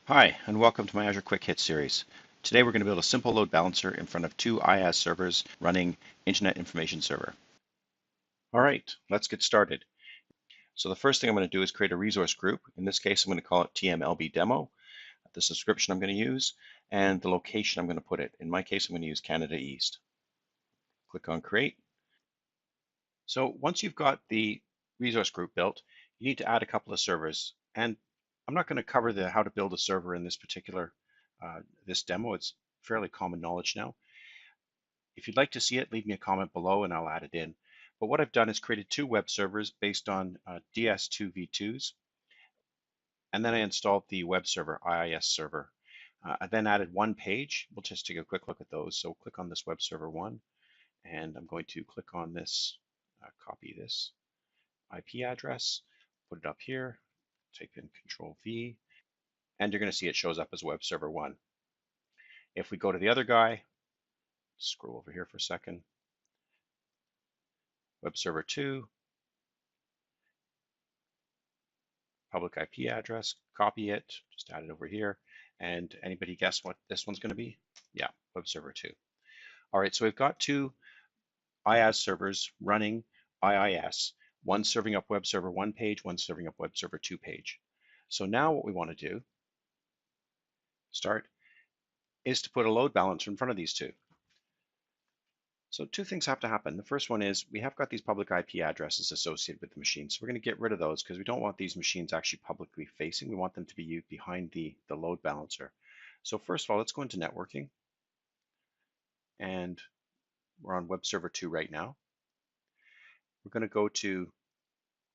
Hi, and welcome to my Azure Quick Hit series. Today we're going to build a simple load balancer in front of two IaaS servers running Internet Information Server. All right, let's get started. So the first thing I'm going to do is create a resource group. In this case, I'm going to call it TMLB Demo, the subscription I'm going to use, and the location I'm going to put it. In my case, I'm going to use Canada East. Click on Create. So once you've got the resource group built, you need to add a couple of servers. And I'm not going to cover how to build a server in this particular this demo. It's fairly common knowledge now. If you'd like to see it, leave me a comment below and I'll add it in. But what I've done is created two web servers based on DS2 v2s, and then I installed the web server, IIS server. I then added one page. We'll just take a quick look at those. So click on this web server one, and I'm going to click on this, copy this IP address, put it up here, type in Control V, and you're going to see it shows up as web server one. If we go to the other guy, scroll over here for a second, web server two, public IP address, copy it, just add it over here. And anybody guess what this one's going to be? Yeah, web server 2. All right, so we've got two IaaS servers running IIS, one serving up web server 1 page, one serving up web server 2 page. So now what we want to do, is to put a load balancer in front of these two. So two things have to happen. The first one is we have got these public IP addresses associated with the machine. So we're going to get rid of those because we don't want these machines actually publicly facing. We want them to be behind the load balancer. So first of all, let's go into networking. And we're on web server 2 right now. We're going to go to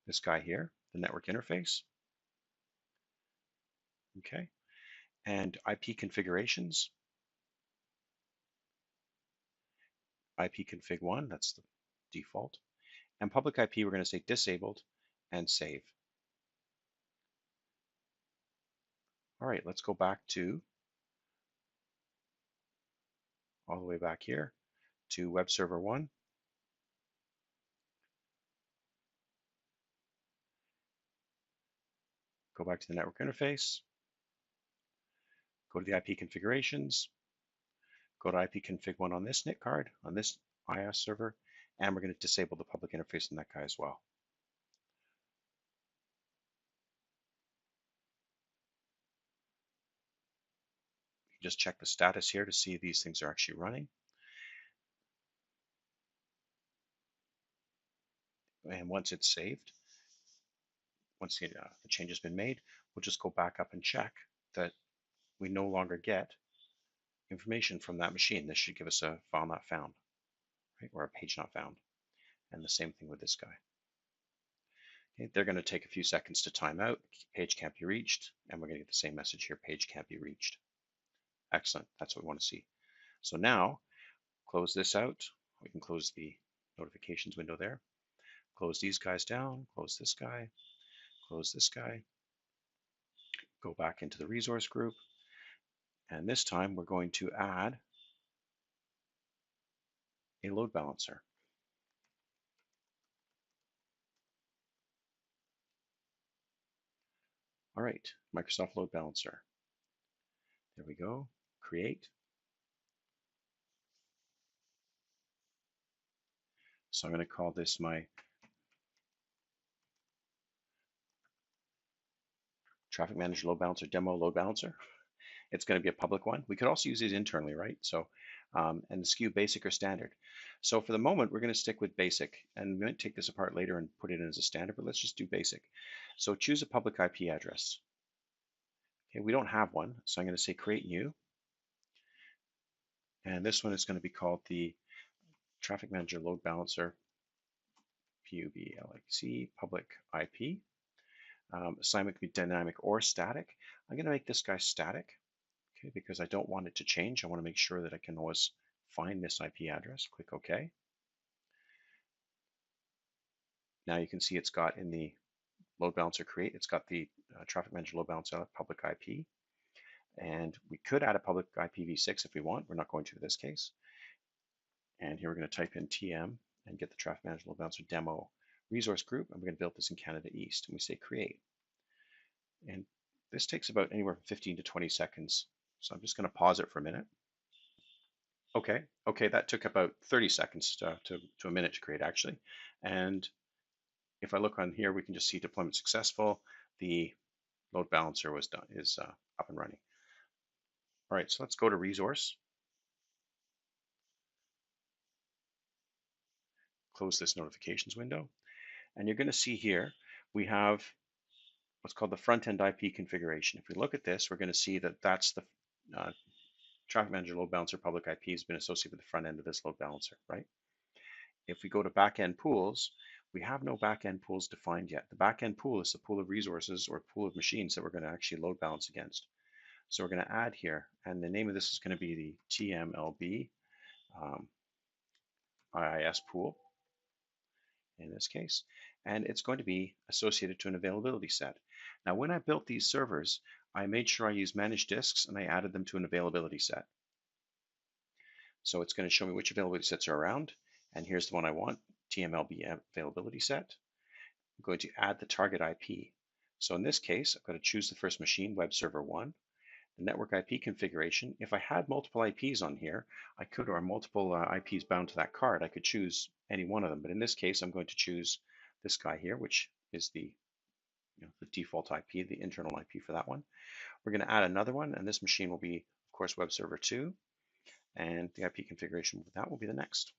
this guy here, the network interface. Okay. And IP configurations. IP config 1, that's the default. And public IP, we're going to say disabled and save. All right, let's go back to all the way back here to web server 1. Go back to the network interface. Go to the IP configurations. Go to IP config 1 on this NIC card, on this IaaS server, and we're going to disable the public interface on that guy as well. Just check the status here to see if these things are actually running. And once it's saved, once the change has been made, we'll just go back up and check that we no longer get information from that machine. This should give us a file not found, right, or a page not found. And the same thing with this guy. Okay, they're going to take a few seconds to time out. Page can't be reached, and we're going to get the same message here, page can't be reached. Excellent, that's what we want to see. So now, close this out. We can close the notifications window there. Close these guys down, close this guy, close this guy. Go back into the resource group. And this time we're going to add a load balancer. All right, Microsoft Load Balancer. There we go, create. So I'm going to call this my Traffic Manager Load Balancer Demo Load Balancer. It's going to be a public one. We could also use these internally, right? So, and the SKU basic or standard. So for the moment, we're going to stick with basic, and we might take this apart later and put it in as a standard, but let's just do basic. So choose a public IP address. Okay, we don't have one, so I'm going to say create new. And this one is going to be called the Traffic Manager Load Balancer PUBLXC public IP. Assignment can be dynamic or static. I'm going to make this guy static, okay, because I don't want it to change. I want to make sure that I can always find this IP address. Click OK. Now you can see it's got in the load balancer create, it's got the Traffic Manager Load Balancer public IP. And we could add a public IPv6 if we want. We're not going to in this case. And here we're going to type in TM and get the Traffic Manager Load Balancer demo resource group. And we're going to build this in Canada East. And we say create. And This takes about anywhere from 15 to 20 seconds. So I'm just going to pause it for a minute. Okay, that took about 30 seconds to a minute to create actually. And if I look on here, we can just see deployment successful. The load balancer is up and running. All right, so let's go to resource. Close this notifications window. And you're going to see here, we have what's called the front-end IP configuration. If we look at this, we're going to see that that's the Traffic Manager Load Balancer public IP has been associated with the front end of this load balancer, right? If we go to back-end pools, we have no back-end pools defined yet. The back-end pool is the pool of resources or pool of machines that we're going to actually load balance against. So we're going to add here, and the name of this is going to be the TMLB IIS pool in this case, and it's going to be associated to an availability set. Now, when I built these servers, I made sure I used managed disks and I added them to an availability set. So it's going to show me which availability sets are around, and here's the one I want, TMLB availability set. I'm going to add the target IP. So in this case, I've got to choose the first machine, web server 1. The network IP configuration, if I had multiple IPs on here, I could, or multiple IPs bound to that card, I could choose any one of them. But in this case, I'm going to choose this guy here, which is the default IP, the internal IP for that one. We're going to add another one, and this machine will be, of course, web server 2. And the IP configuration for that will be the next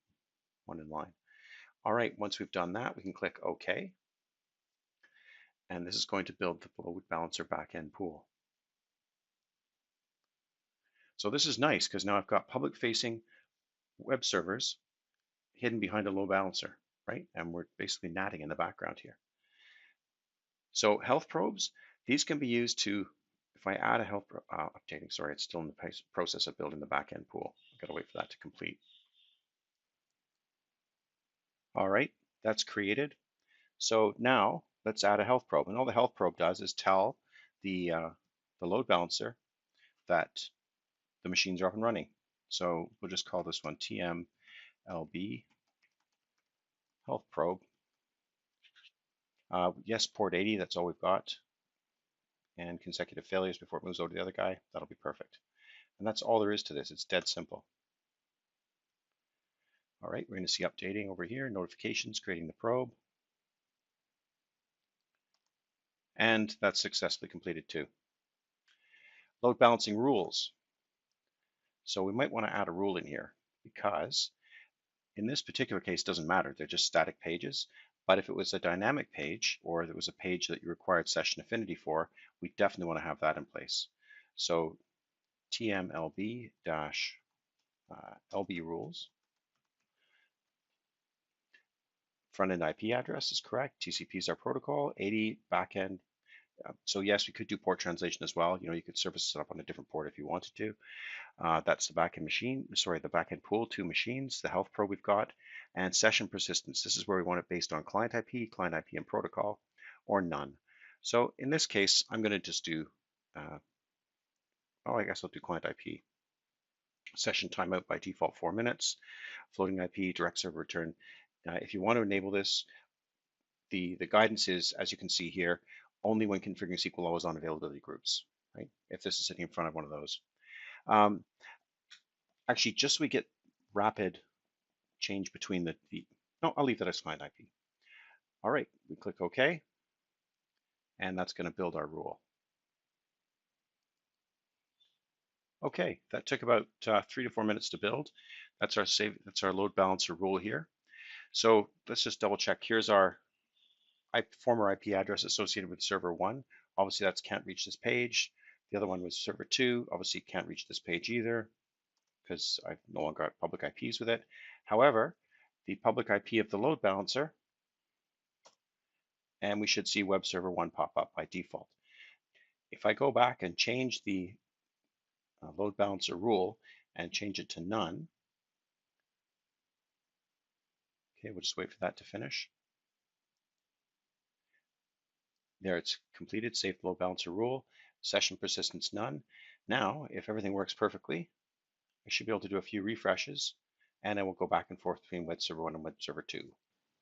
one in line. All right, once we've done that, we can click OK. And this is going to build the load balancer backend pool. So this is nice because now I've got public facing web servers hidden behind a load balancer, right? And we're basically natting in the background here. So health probes, these can be used to, if I add a health, updating, sorry, it's still in the process of building the backend pool. I've got to wait for that to complete. All right, that's created. So now let's add a health probe. And all the health probe does is tell the load balancer that the machines are up and running. So we'll just call this one TMLB health probe. Yes, port 80, that's all we've got. And consecutive failures before it moves over to the other guy. That'll be perfect. And that's all there is to this. It's dead simple. All right, we're going to see updating over here, notifications, creating the probe. And that's successfully completed too. Load balancing rules. So we might want to add a rule in here because in this particular case, it doesn't matter. They're just static pages. But if it was a dynamic page or there was a page that you required session affinity for, we definitely want to have that in place. So TMLB-LB rules. Front-end IP address is correct. TCP is our protocol. 80 backend. So yes, we could do port translation as well. You could service it up on a different port if you wanted to. That's the backend machine, sorry, the backend pool, 2 machines, the health probe we've got, and session persistence. This is where we want it based on client IP and protocol, or none. So in this case, I'm going to just do, I guess I'll do client IP. Session timeout by default 4 minutes, floating IP, direct server return. If you want to enable this, the guidance is, as you can see here, only when configuring SQL always on availability groups, right? If this is sitting in front of one of those. Actually, just so we get rapid change between no, I'll leave that as client IP. All right, we click OK, and that's going to build our rule. Okay, that took about 3 to 4 minutes to build. That's our load balancer rule here. So let's just double check. Here's our former IP address associated with server 1. Obviously, that's can't reach this page. The other one was server 2. Obviously, can't reach this page either because I've no longer got public IPs with it. However, the public IP of the load balancer, and we should see web server 1 pop up by default. If I go back and change the load balancer rule and change it to none, okay, we'll just wait for that to finish. There, it's completed, saved load balancer rule, session persistence none. Now, if everything works perfectly, I should be able to do a few refreshes, and I will go back and forth between web server 1 and web server 2.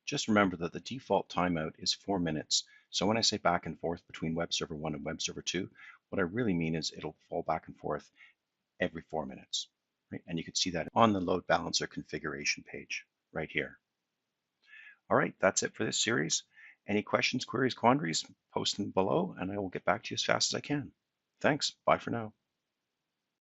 Just remember that the default timeout is 4 minutes. So when I say back and forth between web server 1 and web server 2, What I really mean is it'll fall back and forth every 4 minutes, right? And you can see that on the load balancer configuration page right here. All right, that's it for this series. Any questions, queries, quandaries, post them below, and I will get back to you as fast as I can. Thanks. Bye for now.